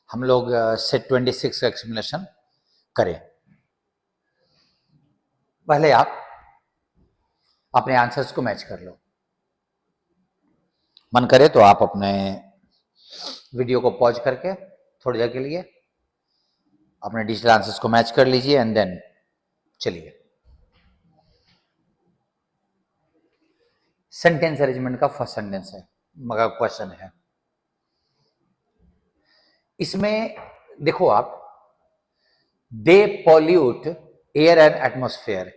हम लोग सेट 26 का एक्सप्लेनेशन करें। पहले आप अपने आंसर्स को मैच कर लो। मन करे तो आप अपने वीडियो को पॉज करके थोड़ी देर के लिए अपने डिजिटल आंसर्स को मैच कर लीजिए एंड देन चलिए। सेंटेंस अरेंजमेंट का फर्स्ट सेंटेंस है, मगर क्वेश्चन है इसमें। देखो आप, दे पॉल्यूट एयर एंड एटमॉस्फेयर।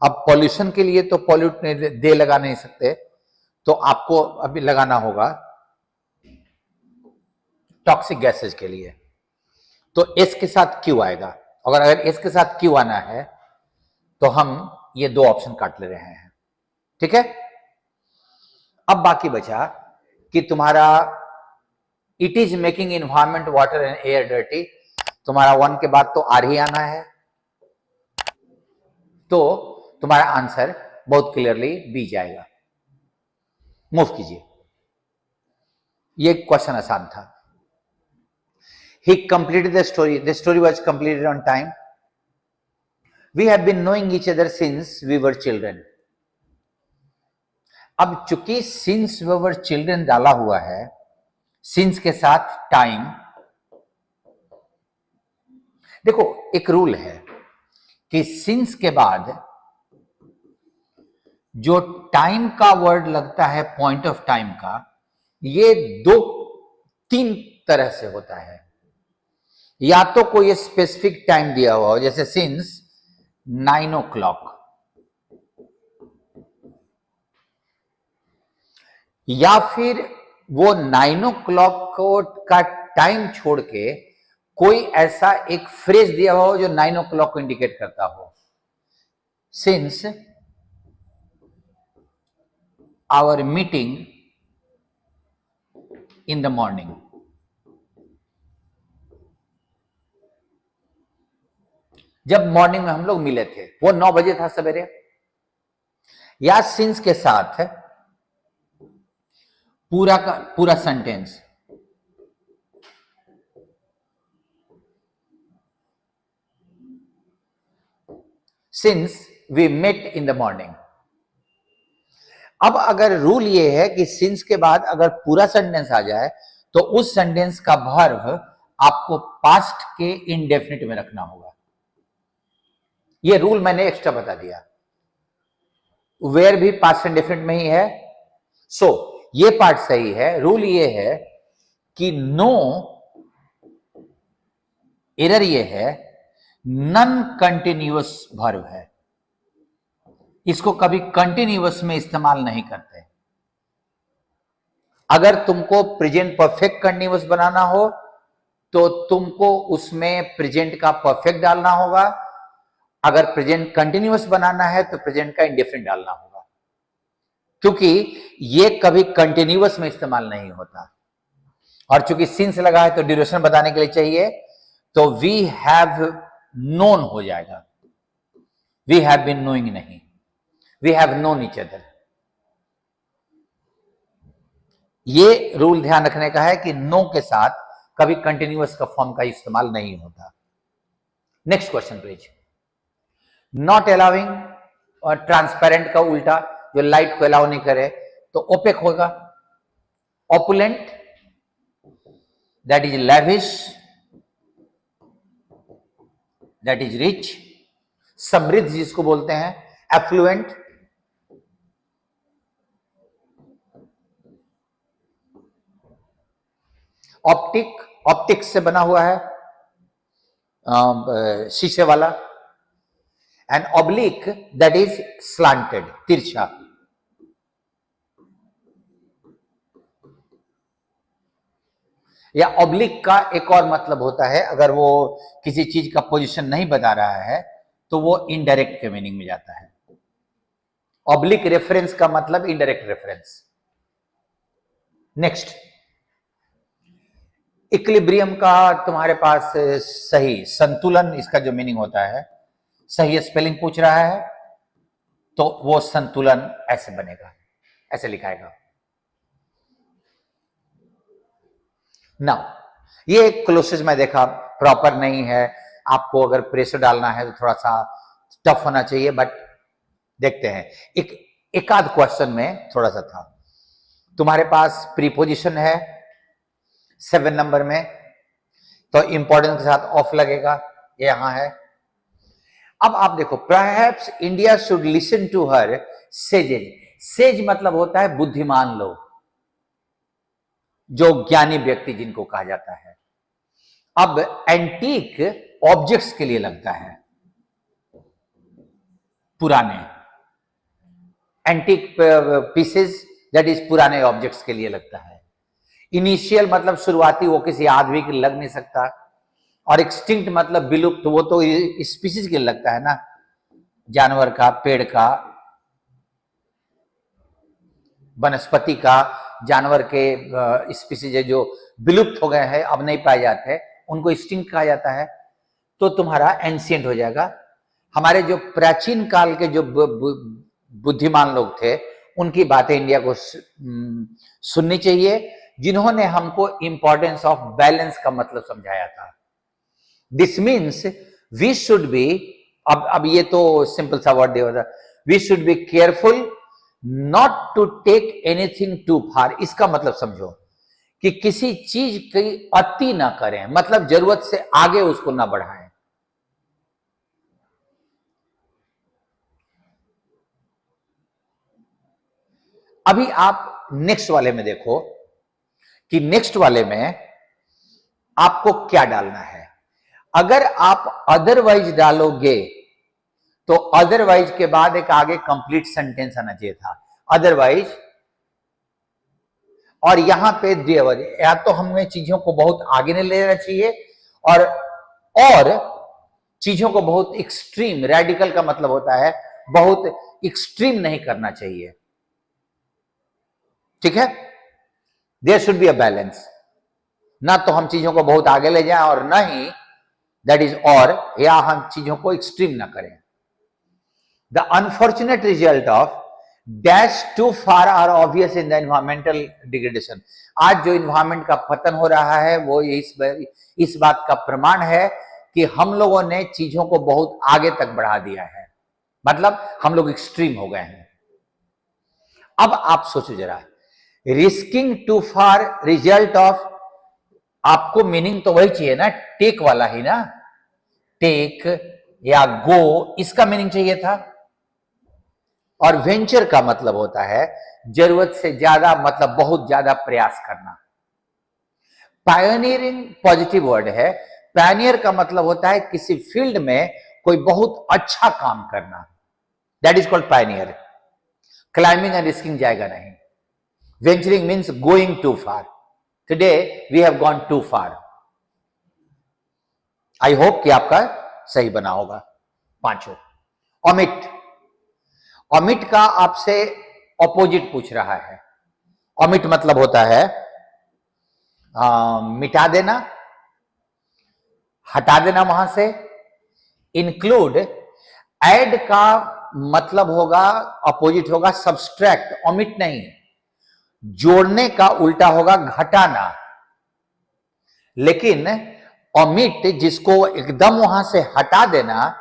अब पॉल्यूशन के लिए तो पॉल्यूट दे लगा नहीं सकते, तो आपको अभी लगाना होगा टॉक्सिक गैसेज के लिए। तो एस के साथ क्यू आएगा। अगर एस के साथ क्यू आना है तो हम ये दो ऑप्शन काट ले रहे हैं, ठीक है। अब बाकी बचा कि तुम्हारा it is making environment water and air dirty. तुम्हारा 1 के बाद तो आर ही आना है, तो तुम्हारा आंसर बहुत क्लियरली बी जाएगा। मूव कीजिए, ये क्वेश्चन आसान था। He completed the story. The story was completed on time. We have been knowing each other since we were children. अब चूंकि since we were children डाला हुआ है, since के साथ टाइम। देखो एक रूल है कि since के बाद जो टाइम का वर्ड लगता है, पॉइंट ऑफ टाइम का, ये 2-3 तरह से होता है। या तो कोई स्पेसिफिक टाइम दिया हुआ हो, जैसे सिंस 9 o'clock, या फिर वो 9 o'clock का टाइम छोड़ के कोई ऐसा एक फ्रेज दिया हुआ हो जो 9 o'clock को इंडिकेट करता हो। Since our meeting in the morning. जब मॉर्निंग में हम लोग मिले थे वो 9 बजे था सवेरे। या सिंस के साथ पूरा का पूरा sentence, since we met in the morning. अब अगर रूल ये है कि सिंस के बाद अगर पूरा सेंटेंस आ जाए तो उस सेंटेंस का वर्ब आपको पास्ट के इंडेफिनिट में रखना होगा। ये रूल मैंने एक्स्ट्रा बता दिया। वेयर भी पास्ट इंडेफिनिट में ही है, सो ये पार्ट सही है। रूल ये है कि नो, एरर ये है नॉन कंटिन्यूअस वर्ब है, इसको कभी कंटिन्यूअस में इस्तेमाल नहीं करते। अगर तुमको प्रेजेंट परफेक्ट कंटिन्यूअस बनाना हो तो तुमको उसमें प्रेजेंट का परफेक्ट डालना होगा। अगर प्रेजेंट कंटिन्यूअस बनाना है तो प्रेजेंट का इंडेफिनिट डालना होगा, क्योंकि ये कभी कंटिन्यूअस में इस्तेमाल नहीं होता। और चूंकि सिंस लगा है तो ड्यूरेशन बताने के लिए चाहिए, तो वी हैव नोन हो जाएगा, वी हैव बीन नोइंग नहीं, we have known each other. ये रूल ध्यान रखने का है कि नो के साथ कभी कंटिन्यूअस का फॉर्म का इस्तेमाल नहीं होता। Next question please. Not allowing और ट्रांसपेरेंट का उल्टा, जो लाइट को अलाउ नहीं करे तो ओपेक होगा। Opulent, that is lavish, that is rich. समृद्ध जिसको बोलते हैं, एफ्लुएंट। ऑप्टिक, ऑप्टिक्स से बना हुआ है, शीशे वाला। And oblique, that is slanted, तिरछा। या ऑब्लिक का एक और मतलब होता है, अगर वो किसी चीज का पोजीशन नहीं बता रहा है तो वो इनडायरेक्ट के मीनिंग में जाता है। ऑब्लिक रेफरेंस का मतलब इनडायरेक्ट रेफरेंस। नेक्स्ट, इक्विलिब्रियम का तुम्हारे पास सही संतुलन, इसका जो मीनिंग होता है, सही स्पेलिंग पूछ रहा है तो वो संतुलन ऐसे बनेगा, ऐसे लिखाएगा। नाउ ये क्लोसेस में देखा प्रॉपर नहीं है, आपको अगर प्रेशर डालना है तो थोड़ा सा टफ होना चाहिए, बट देखते हैं। एक आध क्वेश्चन में थोड़ा सा था। तुम्हारे पास प्रीपोजिशन है 7 नंबर में, तो इंपॉर्टेंस के साथ ऑफ लगेगा, ये यहां है। अब आप देखो, perhaps India should listen to her sages. Sage मतलब होता है बुद्धिमान लोग, जो ज्ञानी व्यक्ति जिनको कहा जाता है। अब एंटीक ऑब्जेक्ट्स के लिए लगता है, पुराने एंटीक पीसेस, दैट इज पुराने ऑब्जेक्ट्स के लिए लगता है। इनिशियल मतलब शुरुआती, वो किसी आदमी के लग नहीं सकता। और एक्सटिंक्ट मतलब विलुप्त, वो तो स्पीसीज के लिए लगता है ना, जानवर का, पेड़ का, वनस्पति का, जानवर के स्पीसीज है जो विलुप्त हो गए हैं, अब नहीं पाए जाते, उनको एक्सटिंक्ट कहा जाता है। तो तुम्हारा एंशिएंट हो जाएगा। हमारे जो प्राचीन काल के जो बुद्धिमान लोग थे, उनकी बातें इंडिया को सुननी चाहिए, जिन्होंने हमको इंपॉर्टेंस ऑफ बैलेंस का मतलब समझाया था। This means we should be, अब ये तो सिंपल सा वर्ड दिया था, we should be careful not to take anything too far. इसका मतलब समझो कि किसी चीज की अति ना करें, मतलब जरूरत से आगे उसको ना बढ़ाएं। अभी आप नेक्स्ट वाले में देखो कि नेक्स्ट वाले में आपको क्या डालना है। अगर आप अदरवाइज डालोगे तो अदरवाइज के बाद एक आगे कंप्लीट सेंटेंस आना चाहिए था, अदरवाइज। और यहां पे या तो हमें चीजों को बहुत आगे नहीं ले जाना चाहिए, और चीजों को बहुत एक्सट्रीम, रेडिकल का मतलब होता है बहुत एक्सट्रीम नहीं करना चाहिए, ठीक है। There should be a balance, ना तो हम चीजों को बहुत आगे ले जाएं और ना ही दैट इज, और या हम चीजों को एक्सट्रीम ना करें। The unfortunate result of dash too far are obvious in the environmental degradation. आज जो इन्वायरमेंट का पतन हो रहा है वो इस बात का प्रमाण है कि हम लोगों ने चीजों को बहुत आगे तक बढ़ा दिया है, मतलब हम लोग एक्सट्रीम हो गए हैं। अब आप सोचो जरा, risking too far result of, आपको मीनिंग तो वही चाहिए ना, टेक वाला ही ना, टेक या गो, इसका मीनिंग चाहिए था। और वेंचर का मतलब होता है जरूरत से ज्यादा, मतलब बहुत ज्यादा प्रयास करना। पायोनियरिंग पॉजिटिव वर्ड है। पायोनियर का मतलब होता है किसी फील्ड में कोई बहुत अच्छा काम करना, that is called pioneer. Climbing and risking जाएगा नहीं। Venturing means going too far. Today we have gone too far. I hope कि आपका सही बना होगा पांचों। ओमिट, ओमिट का आपसे ऑपोजिट पूछ रहा है। ओमिट मतलब होता है मिटा देना, हटा देना वहां से। इंक्लूड, ऐड का मतलब होगा, अपोजिट होगा सब्सट्रैक्ट, ओमिट नहीं। जोड़ने का उल्टा होगा घटाना। लेकिन ओमिट जिसको एकदम वहां से हटा देना,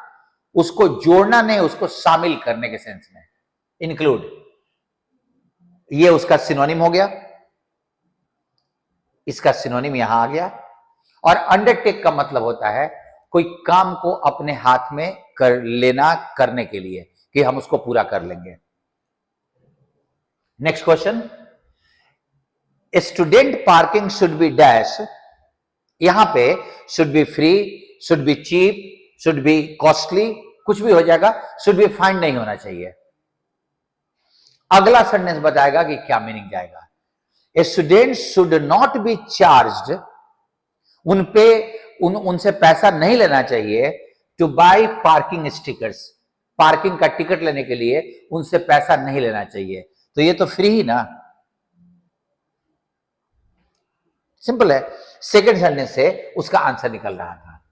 उसको जोड़ना नहीं, उसको शामिल करने के सेंस में इंक्लूड, ये उसका सिनोनिम हो गया, इसका सिनोनिम यहां आ गया। और अंडरटेक का मतलब होता है कोई काम को अपने हाथ में कर लेना, करने के लिए कि हम उसको पूरा कर लेंगे। Next question, student parking should be dash. यहां पे should be free, should be cheap, should be costly, कुछ भी हो जाएगा, शुड बी फाइन नहीं होना चाहिए। अगला सेंटेंस बताएगा कि क्या मीनिंग जाएगा। A student should not be charged, उनसे पैसा नहीं लेना चाहिए to buy parking stickers. Parking का टिकट लेने के लिए उनसे पैसा नहीं लेना चाहिए, तो ये तो फ्री ही ना, सिंपल है। सेकेंड सेंटेंस से उसका आंसर निकल रहा था।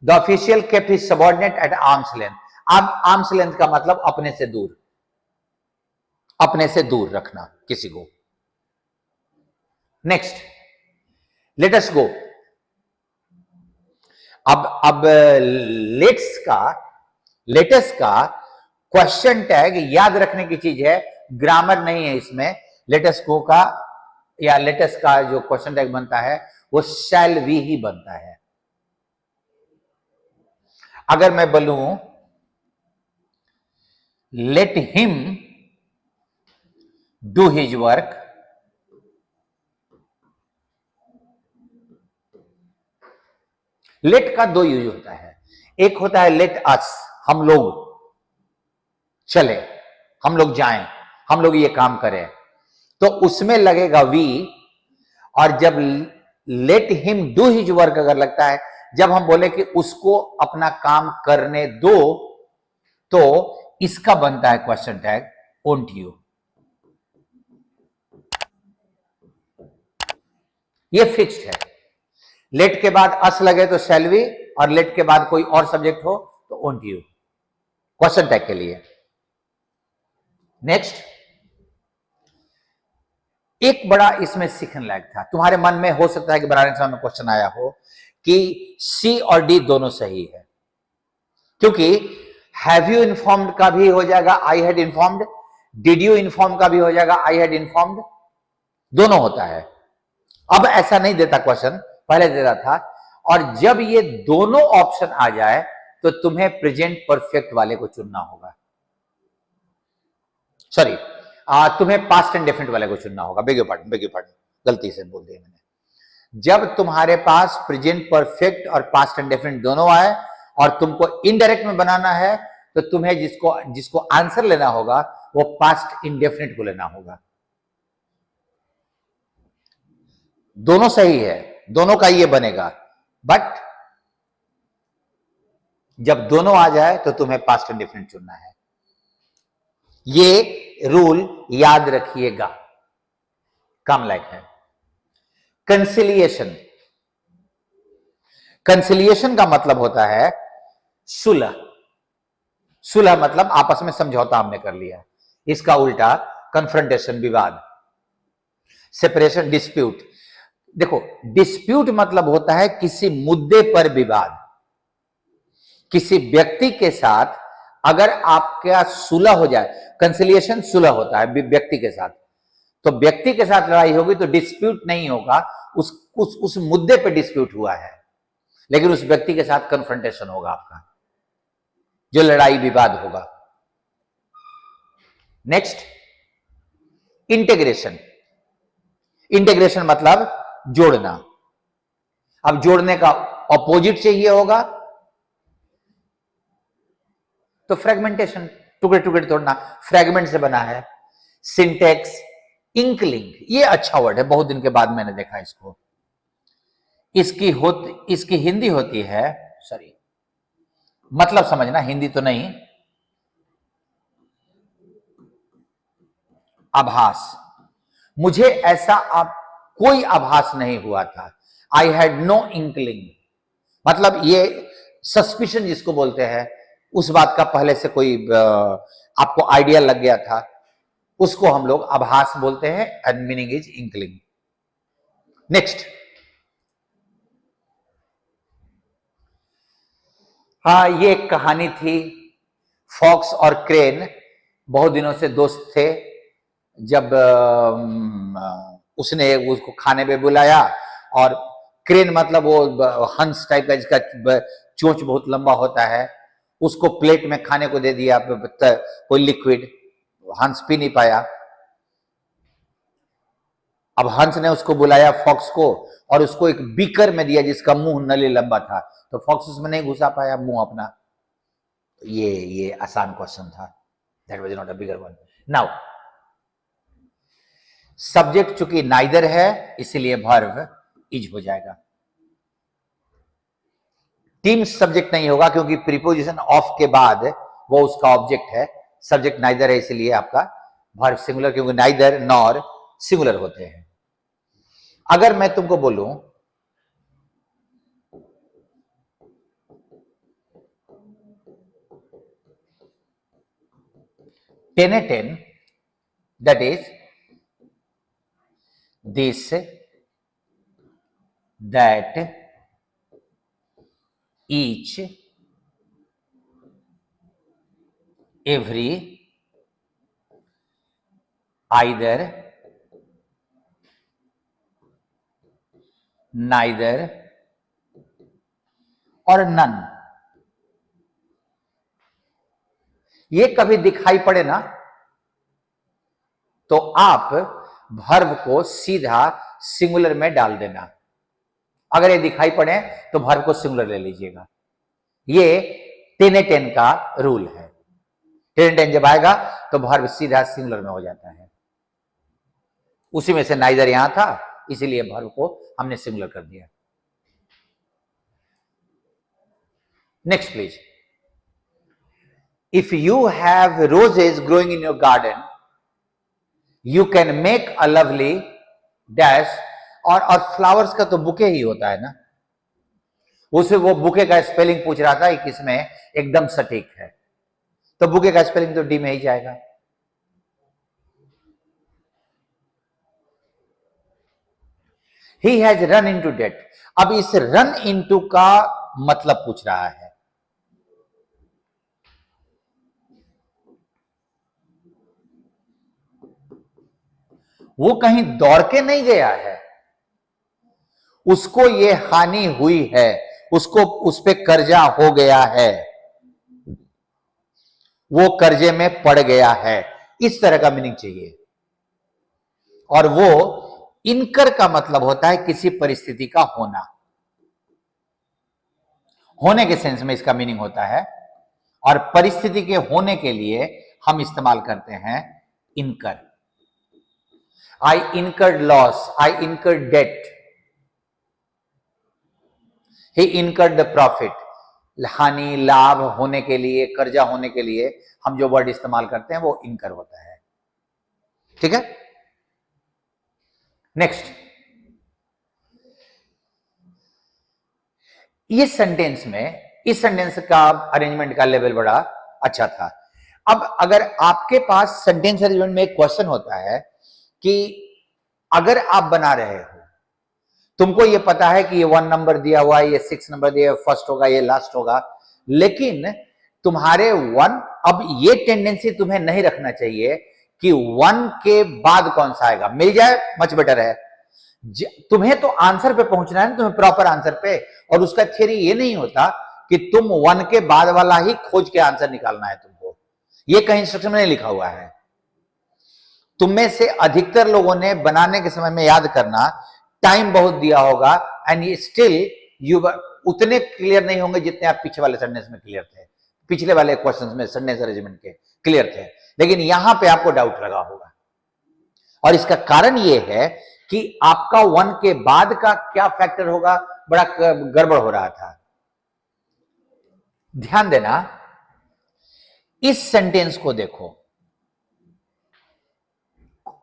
The official kept his subordinate at arms length. अब आर्म्स लेंथ का मतलब अपने से दूर, अपने से दूर रखना किसी को। नेक्स्ट, लेट अस गो। अब लेटेस्ट का क्वेश्चन टैग याद रखने की चीज है, ग्रामर नहीं है इसमें। लेटेस्ट को का या लेटेस्ट का जो क्वेश्चन टैग बनता है वो शैल वी ही बनता है। अगर मैं बोलूं let him do his work, let का दो यूज होता है। एक होता है लेट अस, हम लोग चले, हम लोग जाएं, हम लोग ये काम करें, तो उसमें लगेगा वी। और जब late him do his work अगर लगता है, जब हम बोले कि उसको अपना काम करने दो, तो इसका बनता है क्वेश्चन टैग वोंट यू। ये फिक्स्ड है। लेट के बाद अस लगे तो शैल वी, और लेट के बाद कोई और सब्जेक्ट हो तो वोंट यू, क्वेश्चन टैग के लिए। नेक्स्ट, एक बड़ा इसमें सीखने लायक था, तुम्हारे मन में हो सकता है कि बनाने समय में क्वेश्चन आया हो कि सी और डी दोनों सही है, क्योंकि हैव यू इन्फॉर्म्ड का भी हो जाएगा I had informed, did you inform का भी हो जाएगा आई हैड इन्फॉर्म्ड, दोनों होता है। अब ऐसा नहीं देता क्वेश्चन, पहले देता था। और जब ये दोनों ऑप्शन आ जाए तो तुम्हें प्रेजेंट परफेक्ट वाले को चुनना होगा, सॉरी तुम्हें पास्ट एंड डेफिनेट वाले को चुनना होगा। बेग पार्डन, गलती से बोल दिया मैंने। जब तुम्हारे पास प्रेजेंट परफेक्ट और पास्ट एंड डेफिनेट दोनों आए और तुमको इनडायरेक्ट में बनाना है, तो तुम्हें जिसको आंसर लेना होगा वो पास्ट इंडेफिनिट को लेना होगा। दोनों सही है, दोनों का ये बनेगा, बट जब दोनों आ जाए तो तुम्हें पास्ट इंडेफिनिट चुनना है। ये रूल याद रखिएगा, काम लायक है। कंसिलिएशन, कंसिलिएशन का मतलब होता है सुलह। सुलह मतलब आपस में समझौता हमने कर लिया। इसका उल्टा कन्फ्रंटेशन, विवाद। Separation, dispute. देखो, डिस्प्यूट मतलब होता है किसी मुद्दे पर विवाद। किसी व्यक्ति के साथ अगर आपका सुलह हो जाए, कंसिलिएशन सुलह होता है व्यक्ति के साथ, तो व्यक्ति के साथ लड़ाई होगी तो डिस्प्यूट नहीं होगा, उस मुद्दे पे डिस्प्यूट हुआ है, लेकिन उस व्यक्ति के साथ कन्फ्रंटेशन होगा आपका, जो लड़ाई विवाद होगा। Next, integration. इंटीग्रेशन मतलब जोड़ना। अब जोड़ने का ऑपोजिट चाहिए होगा तो फ्रेगमेंटेशन, टुकड़े टुकड़े तोड़ना, फ्रेगमेंट से बना है। सिंटेक्स, इंकलिंग, ये अच्छा वर्ड है, बहुत दिन के बाद मैंने देखा इसको। इसकी हिंदी होती है, सॉरी मतलब समझना, हिंदी तो नहीं, आभास। मुझे ऐसा कोई आभास नहीं हुआ था, आई हैड नो इंकलिंग। मतलब ये सस्पिशन जिसको बोलते हैं, उस बात का पहले से कोई आपको आइडिया लग गया था, उसको हम लोग आभास बोलते हैं, and meaning is inkling. Next, हाँ, ये एक कहानी थी। फॉक्स और क्रेन बहुत दिनों से दोस्त थे। जब उसने उसको खाने पे बुलाया, और क्रेन मतलब वो हंस टाइप का जिसका चोंच बहुत लंबा होता है, उसको प्लेट में खाने को दे दिया कोई लिक्विड, हंस पी नहीं पाया। अब हंस ने उसको बुलाया फॉक्स को, और उसको एक बीकर में दिया जिसका मुंह नली लंबा था, तो फॉक्स उसमें नहीं घुसा पाया मुंह अपना। ये आसान क्वेश्चन था, that was not a bigger one. Now subject चूंकि नाइदर है, इसीलिए वर्ब इज हो जाएगा। टीम सब्जेक्ट नहीं होगा, क्योंकि प्रीपोजिशन ऑफ के बाद वो उसका ऑब्जेक्ट है। सब्जेक्ट नाइदर है, इसलिए आपका वर्ब सिंगुलर, क्योंकि नाइदर नॉर सिंगुलर होते हैं। अगर मैं तुमको बोलूं ten A ten, that is this, that, each, every, either, neither और none। ये कभी दिखाई पड़े ना तो आप वर्ब को सीधा सिंगुलर में डाल देना। अगर ये दिखाई पड़े तो वर्ब को सिंगुलर ले लीजिएगा। ये 10 का रूल है। 10 जब आएगा तो वर्ब सीधा सिंगुलर में हो जाता है। उसी में से नाइदर यहां था, इसीलिए वर्ब को हमने सिंगुलर कर दिया। Next please. If you have roses growing in your garden, you can make a lovely dash. और फ्लावर्स का तो बुके ही होता है ना, उसे वो बुके का स्पेलिंग पूछ रहा था कि किसमें एकदम सटीक है, तो बुके का स्पेलिंग तो डी में ही जाएगा। He has run into debt। अब इस रन इनटू का मतलब पूछ रहा है। वो कहीं दौड़ के नहीं गया है, उसको ये हानि हुई है, उसको उस पे कर्जा हो गया है, वो कर्जे में पड़ गया है, इस तरह का मीनिंग चाहिए। और वो इनकर का मतलब होता है किसी परिस्थिति का होना, होने के सेंस में इसका मीनिंग होता है। और परिस्थिति के होने के लिए हम इस्तेमाल करते हैं incur. I incurred loss, I incurred debt, he incurred the profit. हानि, लाभ होने के लिए, कर्जा होने के लिए हम जो वर्ड इस्तेमाल करते हैं वो इनकर होता है। ठीक है। नेक्स्ट, इस सेंटेंस का अरेंजमेंट का लेवल बड़ा अच्छा था। अब अगर आपके पास सेंटेंस अरेंजमेंट में एक क्वेश्चन होता है कि अगर आप बना रहे हो, तुमको ये पता है कि ये 1 नंबर दिया हुआ है, ये 6 नंबर दिया है, फर्स्ट होगा, ये लास्ट होगा, लेकिन तुम्हारे 1, अब ये टेंडेंसी तुम्हें नहीं रखना चाहिए कि 1 के बाद कौन सा आएगा, मिल जाए मच बेटर है। तुम्हें तो आंसर पे पहुंचना है ना, तुम्हें प्रॉपर आंसर पे। और उसका थ्योरी ये नहीं होता कि तुम 1 के बाद वाला ही खोज के आंसर निकालना है तुमको, ये कहीं इंस्ट्रक्शन में नहीं लिखा हुआ है। तुम में से अधिकतर लोगों ने बनाने के समय में याद करना, टाइम बहुत दिया होगा, एंड स्टिल यू उतने क्लियर नहीं होंगे जितने आप पीछे वाले सेंटेंस में क्लियर थे, पिछले वाले क्वेश्चंस में सेंटेंस अरेंजमेंट के क्लियर थे, लेकिन यहां पे आपको डाउट लगा होगा। और इसका कारण यह है कि आपका 1 के बाद का क्या फैक्टर होगा, बड़ा गड़बड़ हो रहा था। ध्यान देना, इस सेंटेंस को देखो,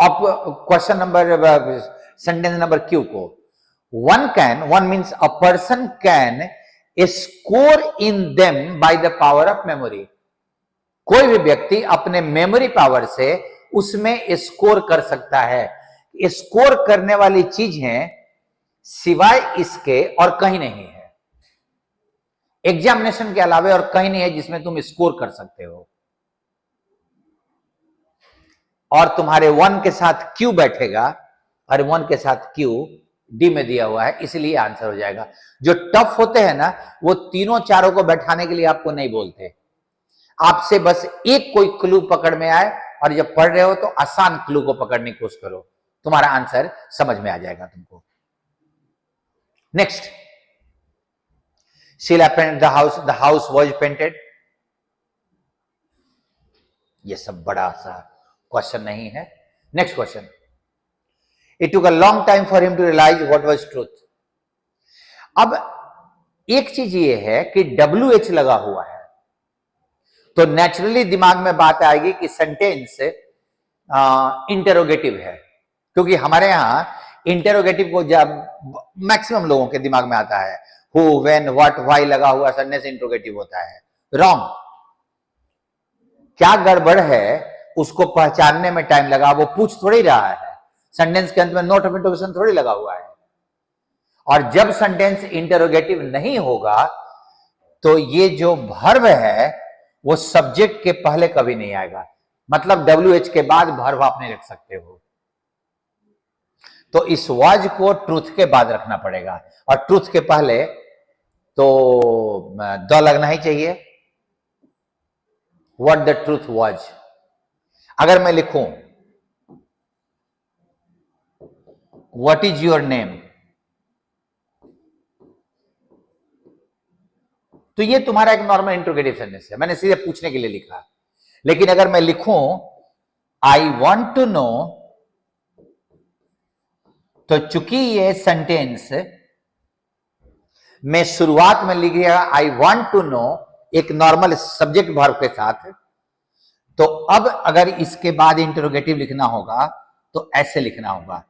अब question number sentence number Q को, 1 means a person can score in them by the power of memory. कोई भी व्यक्ति अपने मेमोरी पावर से उसमें स्कोर कर सकता है। स्कोर करने वाली चीज है सिवाय इसके और कहीं नहीं है, एग्जामिनेशन के अलावा और कहीं नहीं है जिसमें तुम स्कोर कर सकते हो। और तुम्हारे 1 के साथ क्यू बैठेगा, और 1 के साथ क्यू डी में दिया हुआ है, इसलिए आंसर हो जाएगा। जो टफ होते हैं ना, वो तीनों चारों को बैठाने के लिए आपको नहीं बोलते, आपसे बस एक कोई क्लू पकड़ में आए, और जब पढ़ रहे हो तो आसान क्लू को पकड़ने की कोशिश करो, तुम्हारा आंसर समझ में आ जाएगा तुमको। Next, Sheela painted the house was painted. ये सब बड़ा सा क्वेश्चन नहीं है। Next question, it took a long time for him to realize what was truth. अब एक चीज ये है कि WH लगा हुआ है, तो नेचुरली दिमाग में बात आएगी कि सेंटेंस इंटेरोगेटिव है, क्योंकि हमारे यहां इंटेरोगेटिव को जब मैक्सिमम लोगों के दिमाग में आता है हु, व्हेन, व्हाट, व्हाई लगा हुआ सेंटेंस इंटेरोगेटिव होता है। रॉन्ग। क्या गड़बड़ है उसको पहचानने में टाइम लगा, वो पूछ थोड़ी रहा है, सेंटेंस के अंत में नोट ऑफ इंटरोगेशन थोड़ी लगा हुआ है। और जब सेंटेंस इंटेरोगेटिव नहीं होगा तो ये जो वर्ब है वो सब्जेक्ट के पहले कभी नहीं आएगा, मतलब WH के बाद वर्ब आप नहीं रख सकते हो। तो इस वाज को ट्रूथ के बाद रखना पड़ेगा, और ट्रूथ के पहले तो द लगना ही चाहिए। What the truth was. अगर मैं लिखूं व्हाट इज योर नेम, तो ये तुम्हारा एक नॉर्मल इंट्रोगेटिव सेंटेंस है, मैंने सीधे पूछने के लिए लिखा। लेकिन अगर मैं लिखूं आई वॉन्ट टू नो, तो चूंकि ये सेंटेंस में शुरुआत में लिख दिया आई वॉन्ट टू नो एक नॉर्मल सब्जेक्ट वर्ब के साथ, तो अब अगर इसके बाद इंटरोगेटिव लिखना होगा तो ऐसे लिखना होगा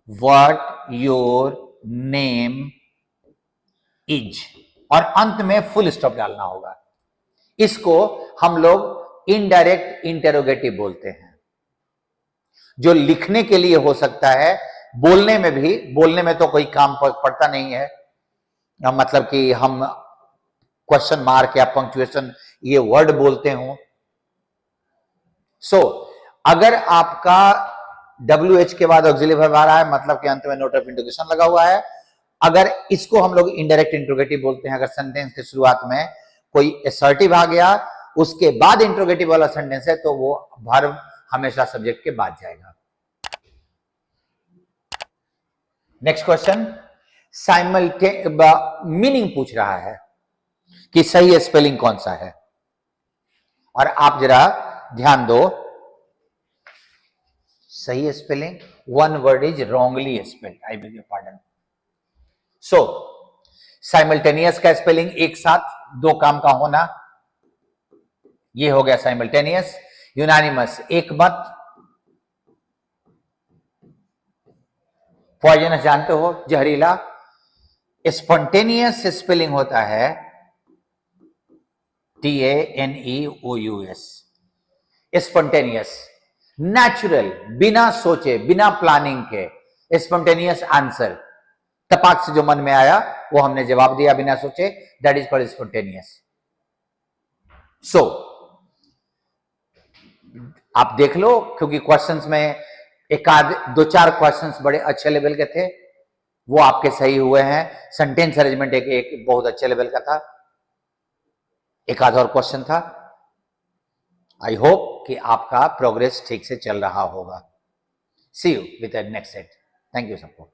व्हाट योर नेम इज, और अंत में फुल स्टॉप डालना होगा। इसको हम लोग इनडायरेक्ट इंटरोगेटिव बोलते हैं, जो लिखने के लिए हो सकता है, बोलने में भी, बोलने में तो कोई काम पड़ता नहीं है, मतलब कि हम क्वेश्चन मार्क या पंक्चुएशन ये वर्ड बोलते हो। सो अगर आपका WH के बाद ऑक्सिलरी वर्ब आ रहा है, मतलब कि अंत में नोट ऑफ इंटरोगेशन लगा हुआ है, अगर इसको हम लोग इनडायरेक्ट इंट्रोगेटिव बोलते हैं। अगर सेंटेंस के शुरुआत में कोई असर्टिव आ गया, उसके बाद इंट्रोगेटिव वाला सेंटेंस है, तो वो वर्ब हमेशा सब्जेक्ट के बाद जाएगा। नेक्स्ट क्वेश्चन, मीनिंग पूछ रहा है कि सही स्पेलिंग कौन सा है, और आप जरा ध्यान दो। सही spelling, one word is wrongly spelled, I beg your pardon. So simultaneous का स्पेलिंग एक साथ दो काम का होना, ये हो गया साइमल्टेनियस। यूनानिमस एक मत। पॉइजनस जानते हो, जहरीला। स्पॉन्टेनियस स्पेलिंग होता है TANEOUS। स्पॉन्टेनियस, नेचुरल, बिना सोचे बिना प्लानिंग के, स्पॉन्टेनियस आंसर, तपाक से जो मन में आया वो हमने जवाब दिया बिना सोचे, दैट इज कॉल्ड स्पॉन्टेनियस। सो आप देख लो, क्योंकि क्वेश्चंस में एक आध दो चार क्वेश्चंस बड़े अच्छे लेवल के थे, वो आपके सही हुए हैं। सेंटेंस अरेंजमेंट एक बहुत अच्छे लेवल का था, एक आध और क्वेश्चन था। आई होप कि आपका प्रोग्रेस ठीक से चल रहा होगा। See you with the next set. Thank you सबको।